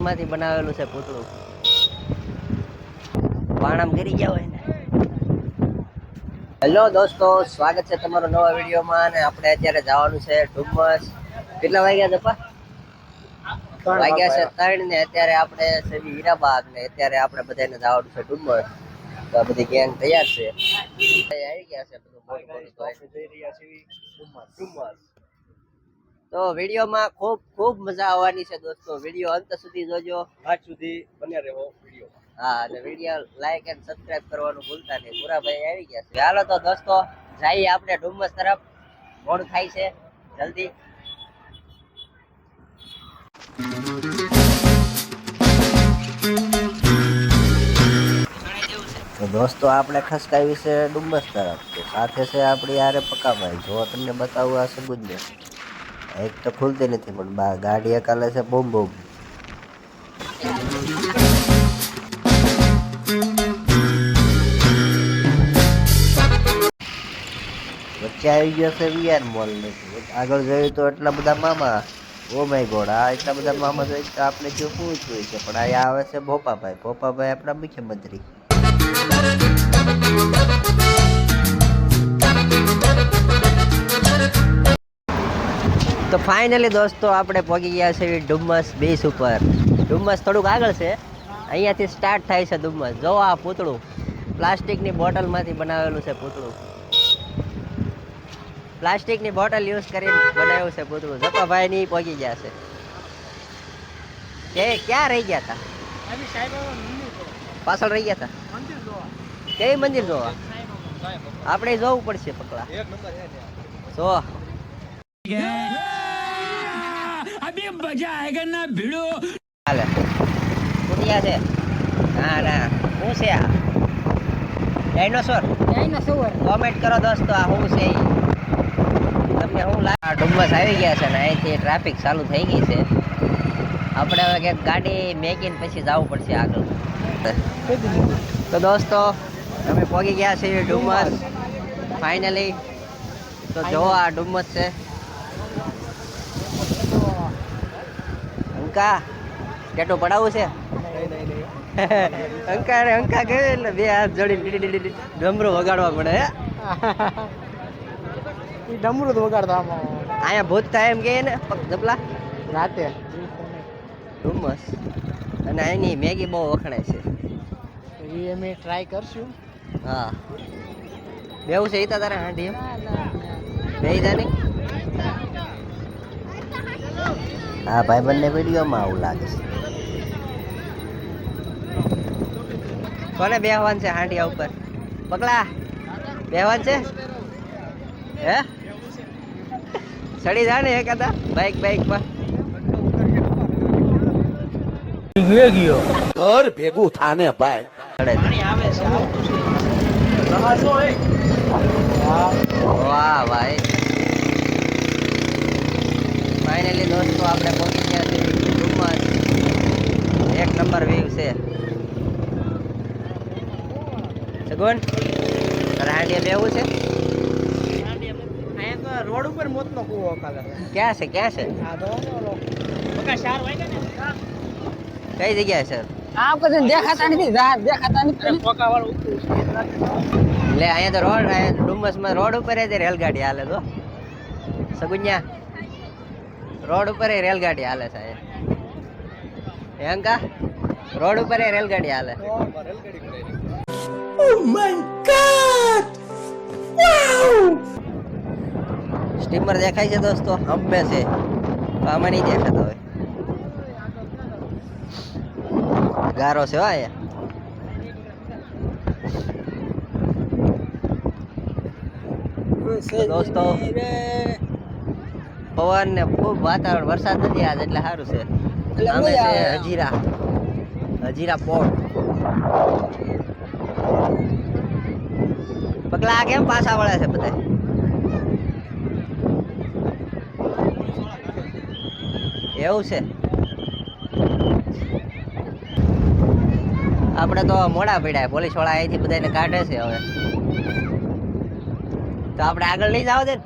બોટલમાંથી બનાવેલું છે પૂતળું. પાણામ કરી ગયા હોય ને. હેલો દોસ્તો, સ્વાગત છે તમારો નવા વિડીયોમાં. અને આપણે અત્યારે જવાનું છે ડુમ્મસ. કેટલા વાગ્યા છે? વાગ્યા છે 3 ને. અત્યારે આપણે છે હીરાબાગ ને. અત્યારે આપણે બધાને જવાનું છે ડુમ્મસ. તો આ બધી ગેંગ તૈયાર છે, આવી ગયા છે. બધું ડુમ્મસ. તો વિડીયોમાં ખૂબ મજા આવવાની છે દોસ્તો. વિડીયો અંત સુધી જોજો, આજ સુધી બન્યા રહેવો વિડીયો. હા, અને વિડીયો લાઈક એન્ડ સબસ્ક્રાઇબ કરવાનું ભૂલતા નહીં. પુરાભાઈ આવી ગયા છે. હાલો તો દોસ્તો, જઈએ આપણે ડુમ્મસ તરફ. મોડું થાય છે, જલ્દી. તો દોસ્તો, આપણે ખસકાવી છે ડુમ્મસ તરફ. તો સાથે છે આપણી યારે પકાભાઈ. જો તમને બતાવું, આ સબૂત એક તો ખુલતી નથી, પણ ગાડી એકાલે છે બૂમ બૂમ. વચ્ચે આવી ગયો છે વીઆર મોલ ને. આગળ જોયું તો એટલા બધા મામા. ઓ માય ગોડ, આ એટલા બધા મામા જોઈ તો આપણે જો શું જોઈએ છે. પણ અહીંયા આવે છે ભોપાભાઈ. ભોપાભાઈ આપણા મુખ્યમંત્રી. તો ફાઇનલી દોસ્તો, આપણે પહોંચી ગયા છે ડુમ્મસ બીચ ઉપર. ડુમ્મસ થોડુંક આગળ છે, અહીંયાથી સ્ટાર્ટ થાય છે ડુમ્મસ. જો આ પૂતળું પ્લાસ્ટિકની બોટલમાંથી બનાવેલું છે પૂતળું. પ્લાસ્ટિકની બોટલ યુઝ કરીને બનાવ્યું છે પૂતળું. જપાભાઈ ની પહોંચી ગયા છે. કે ક્યાં રહી ગયા હતા? પાછળ રહી ગયા હતા. કઈ મંદિર જોવા? આપણે જોવું પડશે પકડા. જો अभी मजा आएगा ना भिड़ो. હાલે કુતિયા છે. ના ના, શું છે આ? ડાયનોસોર. કોમેન્ટ કરો દોસ્તો, આ શું છે? તમને શું લાગે? ડુમ્મસ આવી ગયા છે ને અહીંથી ટ્રાફિક ચાલુ થઈ ગઈ છે. આપણે હવે ક્યાંક ગાડી મેકીને પછી જવું પડશે આગળ. તો દોસ્તો, અમે પહોંચી ગયા છીએ ડુમ્મસ ફાઇનલી. તો જો આ ડુમ્મસ છે. અંકા ટેટો પડાવવું છે? અંકા કહે એટલે બે હાથ જોડીને ડમરું વગાડવા પડે. ડમરું તો વગાડતા અહીંયા ભૂત થાય એમ કે ને જપલા રાતે ડુમ્મસ. અને અહીંની મેગી બહુ વખણાય છે. એ અમે ટ્રાય કરશું. હા, બેવું છે ઈતા તારે હાંડી એમ બે નહીં. હા ભાઈ, બંને વિડીયોમાં આવું લાગે છે. કોને બેહવાન છે હાંડિયા ઉપર? પકડા બેહવાન છે હે? ચડી જા ને એકાદા બાઈક પર. ગયો ઘર ભેગું થાને ભાઈ. વાહ ભાઈ, ફાઇનલી દોસ્તો આપણે પહોંચી ગયા છીએ ડુમ્મસ. એક નંબર વ્યૂ છે. સગુન રાંડિયા બેવું છે. અહીંયા તો રોડ ઉપર મોતનો કૂવો કાલે. ક્યાં છે? હા તો બકા 4 વાગ્યા ને. કઈ જગ્યાએ છે? આ કદે દેખાતા નથી. પોકા વાળું લે અહીંયા તો રોડ, ડુમ્મસમાં રોડ ઉપર જ રેલગાડી હાલે. તો સગુન્યા રોડ ઉપર રેલગાડી હાલે સાહેબ. અંકા રોડ ઉપર રેલગાડી હાલે. Oh my God! Wow! Steamer દેખાય છે દોસ્તો, હંભે છે. આમાં નહીં દેખાતો હોય. ગારો છે હો દોસ્તો. પવન ને ખૂબ વાતાવરણ, વરસાદ નથી આજ એટલે સારું છે. અમે છે હજીરા પોર્ટ. પગલા કેમ પાછા વળે છે બધા? એવું છે. આપણે તો મોડા પડ્યા. પોલીસ વાળા અહીંથી બધાને કાઢે છે હવે. તો આપણે આગળ લઈ જાવ દે ને.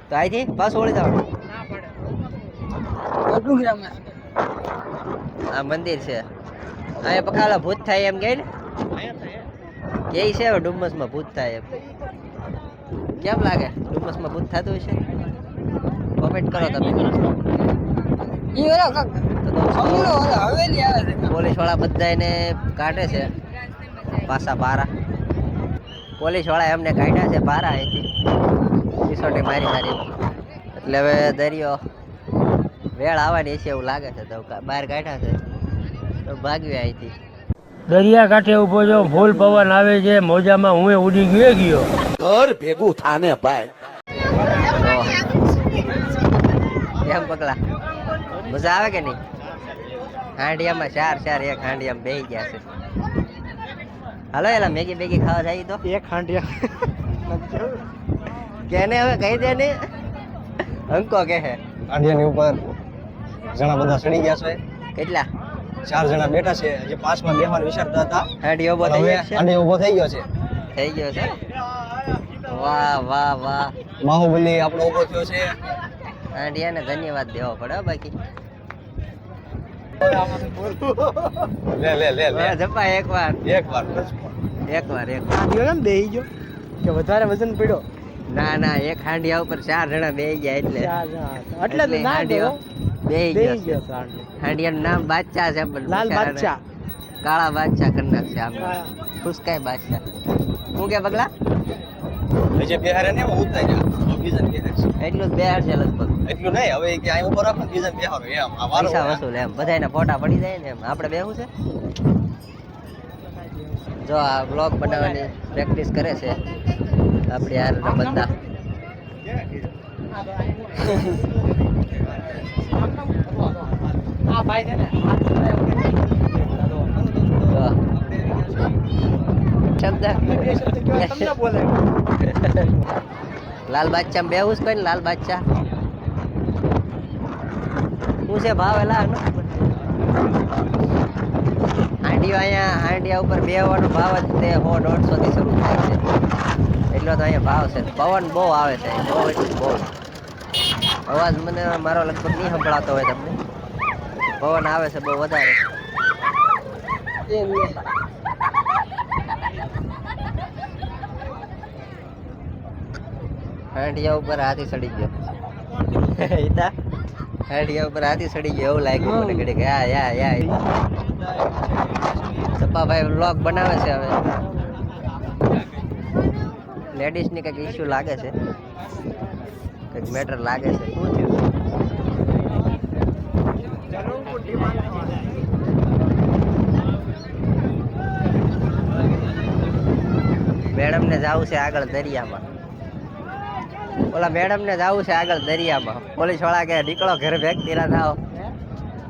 તો અહીંથી પાછું વળી જાવ. કેટલું ગ્રામ આ મંદિર છે અહીંયા પકાલા ભૂત થાય એમ કે ને કે છે ડુમ્મસમાં ભૂત થાય એમ કેમ લાગે ડુમ્મસમાં ભૂત થતું હશે કોમેન્ટ કરો તમે ઈ ઓલા કાક ઓલો હવેલી આવે છે પોલીસ વાળા બધા એને કાઢે છે પાછા પારા પોલીસ વાળા એમને કાઢ્યા છે પારા અહીંથી સિસોટી મારી મારી એટલે હવે દરિયો વેળ આવવાની છે એવું લાગે છે તો બહાર કાઢ્યા છે તો ભાગ્યું અહીંથી દરિયા કાંઠે ઉભો છો ફૂલ પવન આવે છે મોજામાં હું ઉડી ગયો ઘર ભેગું થાને ભાઈ કેમ પગલા મજા આવે કે નહીં હાંડિયામાં ચાર એક હાંડિયામાં બેસી ગયા છે હાલો એલા મેગી બેગી ખાવા જાય તો એક હાંડિયા કેને હવે કહી દે ને અંકો કે હે હાંડિયાની ઉપર ઘણા બધા ચડી ગયા છે કેટલા 4 જણા બેઠા છે જે પાસમાં બેહવાનું વિચારતા હતા હાંડિયો ઉભો થઈ ગયો છે હાંડિયો ઊભો થઈ ગયો છે થઈ ગયો છે વાહ વાહ વાહ બાહુબલી આપણો ઊભો થયો છે હાંડિયાને ધન્યવાદ દેવો પડે હો બાકી લે જપા એકવાર એકવાર એકવાર એમ બેહી ગયો કે વધારે વજન પડ્યો ના એક હાંડિયા ઉપર 4 જણા બેસી ગયા એટલે એટલે તો ના હાંડિયો બેસી ગયો છે. સાંડે હાંડિયાનું નામ બાદશાહ છે પણ લાલ બિચારાને બાદશાહ કાળા બાદશાહ કરી નાખશે આમ ખુશકાય બાદશાહ હું કે પગલા જે બિહારે ને એમાં ઉતારી ગયા બીજા બિહાર છે એટલું જ બેહાર છે લગભગ એટલું નહીં હવે કે અહીં ઉપર રાખો બીજા બિહારો એમ આ વારો પૈસા વસૂલ એમ બધાયના ફોટા પડી જાય ને એમ આપણે બેહું છે જો આ બ્લોગ બનાવવાની પ્રેક્ટિસ કરે છે આપણી યારના બંદા આ ભાઈ છે ને જો. શબ્દ તમને બોલે લાલ બાદશાહ બેહું છે કોઈ ને લાલ બાદશાહ શું છે ભાવ એલા આનો? હાંડિયા ઉપર બેહવાનો ભાવ જ તે 100-150 થી શરૂ થાય છે એટલો તો અહીંયા ભાવ છે પવન બહુ આવે છે બહુ એટલે બહુ અવાજ મને મારો લગભગ નહીં સંભળાતો હોય તમને પવન આવે છે બહુ વધારે હાંડિયા ઉપર હાથી ચડી ગયો ઈતા હાંડિયા ઉપર હાથી ચડી ગયો એવું લાગ્યું મને ઘડીક યા સપાભાઈ વ્લોગ બનાવે છે હવે લેડીઝ ની કઈક ઇશ્યુ લાગે છે કઈક મેટર લાગે છે શું થયું મેડમ ને જવું છે આગળ દરિયામાં ઓલા મેડમ ને જવું છે આગળ દરિયામાં પોલીસ વાળા કે નીકળો ઘરે ભેગતી ના થાવ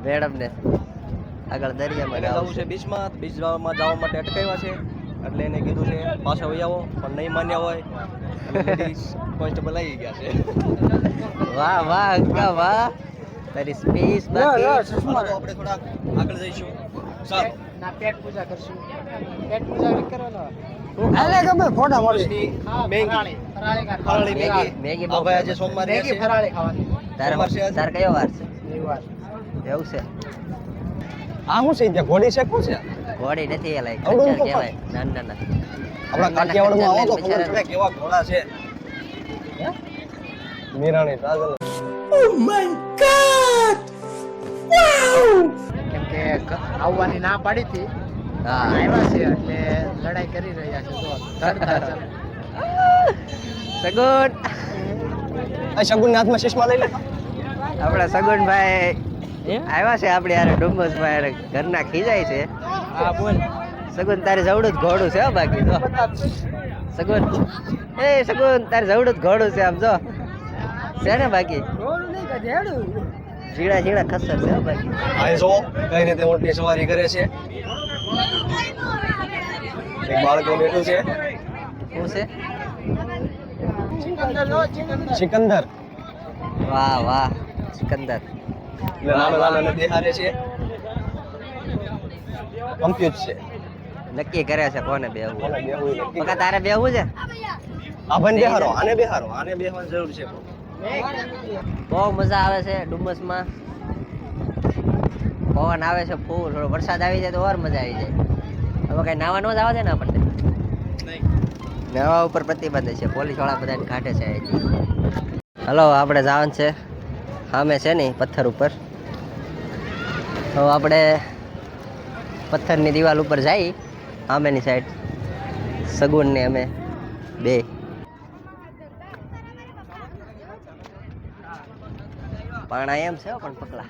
મેડમ ને આગળ દરિયામાં જવું છે બીચમાં જવા માટે અટકાવ્યા છે એટલે એને કીધું છે પાછા વહી આવો પણ નહીં માન્યા હોય કોન્સ્ટેબલ આવી ગયા છે વાહ વાહ અંકા વાહ તારી સ્પેસ બાકી આપણે થોડા આગળ જઈશું સારું ના પેટ પૂજા કરશું પેટ પૂજા કરવાનો આલે ગમે ફોટા મળશે ફરાળી ફરાળી મેગી મેગી આ ભાઈ આજે સોમવારે મેગી છે ફરાળી ખાવાની તાર કયો વાર છે રવિવાર એવું છે આ શું છે ત્યાં ઘોડી છે શું છે ઘોડી નથી એ લાઈક અવળું ખચ્ચર તો કહેવાય ના આપણા કાઠિયાવાડમાં આવો તો ખબર પડે કેવા ઘોડા છે મીરાણી તાજલ કેમ કે આવવાની ના પાડી હતી હા આવ્યા છે એટલે લડાઈ કરી રહ્યા છે તો તડતા છે. સગુન આ શગુન હાથમાં ચશ્મા લઈ લે આપણા સગુનભાઈ આવ્યા છે આપણે યાર ડુમ્મસમાં યાર ઘરના ખીજાય છે હા બોલ સગુન તારે જવડું જ ઘોડું છે હો બાકી જો સગુન સગુન તારે જવડું જ ઘોડું છે આમ જો છે ને બાકી ઝીણા ખસર છે હો બાકી આ જો કઈ રીતે ઊંટની સવારી કરે છે એક બાળક બેઠું છે શું છે સિકંદર વાહ વાહ સિકંદર એટલે નાના બિહારે છે કમ્પ્યુટર છે નક્કી કરે છે કોને બેહવું કોને બેહવું એ નક્કી પકા તારે બેહવું છે આ ભાઈને બેહારો આને બેહવાની જરૂર છે બહુ મજા આવે છે ડુમ્મસમાં પવન આવે છે ફૂલ, થોડો વરસાદ આવી જાય તો ઓર મજા આવી જાય. હવે કઈ નાવા ન જ આવે છે ને આપણને? નાવા ઉપર પ્રતિબંધ છે, પોલીસ વાળા બધાને કાઢે છે અહીંથી. હલો, આપણે જવાનું છે સામે છે ને પથ્થર ઉપર. તો આપણે પથ્થરની દિવાલ ઉપર જઈ સામેની સાઈડ, સગુન ને અમે બે. પાણા એમ છે પણ પકલા.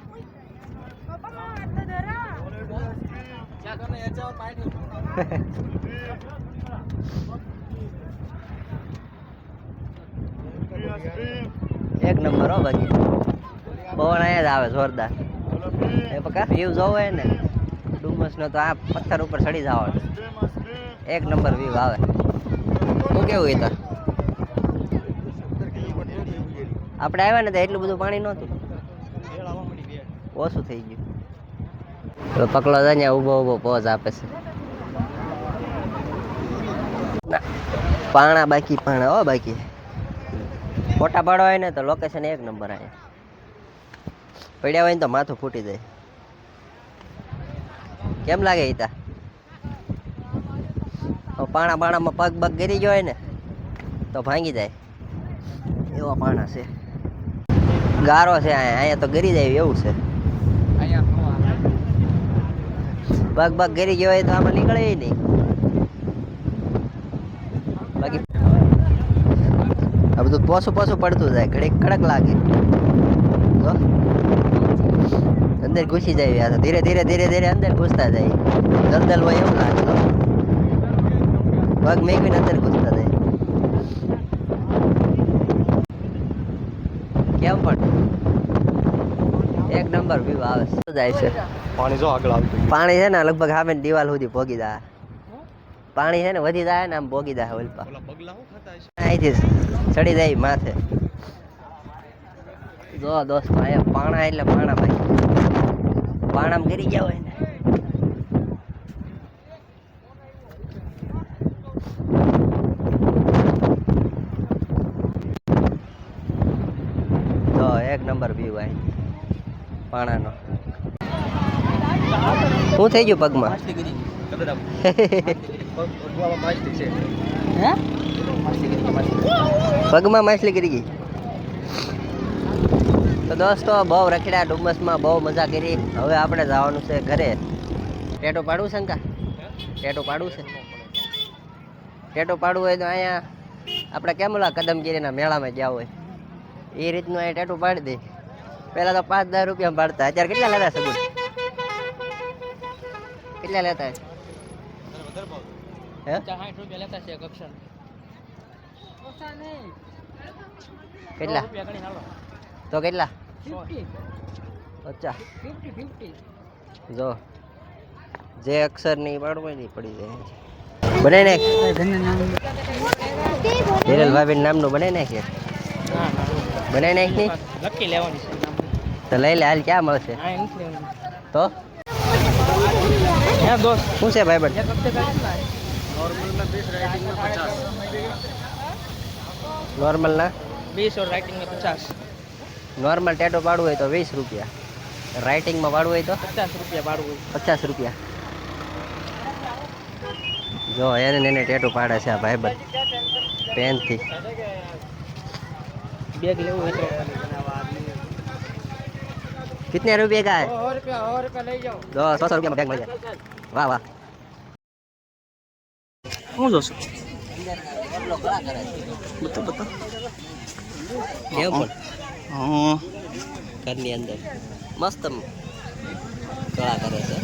એક નંબર હો. બાકી પવન અહીંયા જ આવે જોરદાર. એ પકા વ્યૂ જોવો હોય ને ડુમસનો તો આ પથ્થર ઉપર ચડી જવાનું. એક નંબર વ્યૂ આવે. શું કેવું એ તો? આપણે આવ્યા ને તો એટલું બધું પાણી નહોતું, ઓછું થઈ ગયું. તો પકલો છે ને ઊભો ઊભો પોઝ આપે છે. પાણા બાકી, પાણા હો બાકી. ફોટા પાડવા હોય ને તો લોકેશન એક નંબર આવે. પડ્યા હોય ને તો માથું ફૂટી જાય. કેમ લાગે ઈતા? પાણા પાણામાં પગ બગ ગરી ગયો હોય ને તો ભાંગી જાય એવા પાણા છે. ગારો છે અહીંયા તો ગરી જાય એવું છે. પગ બગ ગરી ગયો હોય તો આમાં નીકળે નહીં. બાકી આ બધું પોસું પોસું પડતું જાય, ઘડીક કડક લાગે. અંદર ઘૂસી જાય, ધીરે ધીરે ધીરે ધીરે અંદર ઘૂસતા જાય. દલદલ હોય એવું લાગે. પગ મેકવીને અંદર ઘૂસતા જાય. કેમ પણ એક નંબર વ્યૂ આવે છે. જાય છે પાણી જો આગળ આવતું. પાણી છે ને લગભગ સામે દિવાલ સુધી ભોગી જાય. પાણી છે ને વધી જાય ને આમ ભોગી જાય. ઓલપા અહીંથી ચડી જાય માથે. જો દોસ્ત અહીંયા પાણા એટલે પાણા ભાઈ. પાણામાં ગરી ગયા હોય ને તો એક નંબર વ્યૂ અહીં પાણાનો. શું થઈ ગયું પગમાં? પગમાં માછલી કરી ગઈ. તો દોસ્તો બહુ રખડ્યા ડુમસમાં, બહુ મજા કરી. હવે આપણે જવાનું છે ઘરે. ટેટો પાડવું છે ને કા? ટેટો પાડવું છે. ટેટો પાડવું હોય તો અહીંયા આપણે કેમ ઓલા કદમગીરીના મેળામાં ગયા હોય એ રીતનું અહીંયા ટેટો પાડી દે. પહેલાં તો 5-10 રૂપિયા પાડતા, અત્યારે કેટલા લેતા સગુન? કેટલા લેતા? હે 60 રૂપિયા લેતા છે કક્ષા. કેટલા તો કેટલા? 50. જો જે અક્ષર નહીં પાડવું નહીં પડી જાય. બનાવી નાખ. હિરલ ભાભી નામનું બનાવી નાખ. બનાવી નાખ ની લકી લેવાની છે તો લઈ લે. હાલ ક્યાં મળશે તો? શું છે ભાઈ? બન નોર્મલ ના 20 और राइटिंग में 50. नॉर्मल टेटो पाड़ू है तो 20 रुपया, राइटिंग में पाड़ू है तो 50 रुपया पाड़ू है. 50 रुपया. जो એને ટેટો પાડે છે આ ભાઈબંધ પેન થી. બેગ લેવું હોય તો कितने रुपए का है? 100 रुपया ले जाओ. 100 रुपया में बैग मिल जाए. वाह वाह. હું જોશો કેટલો કળા કરે છે. બતા કેવું પણ ઘરની અંદર મસ્ત કળા કરે છે.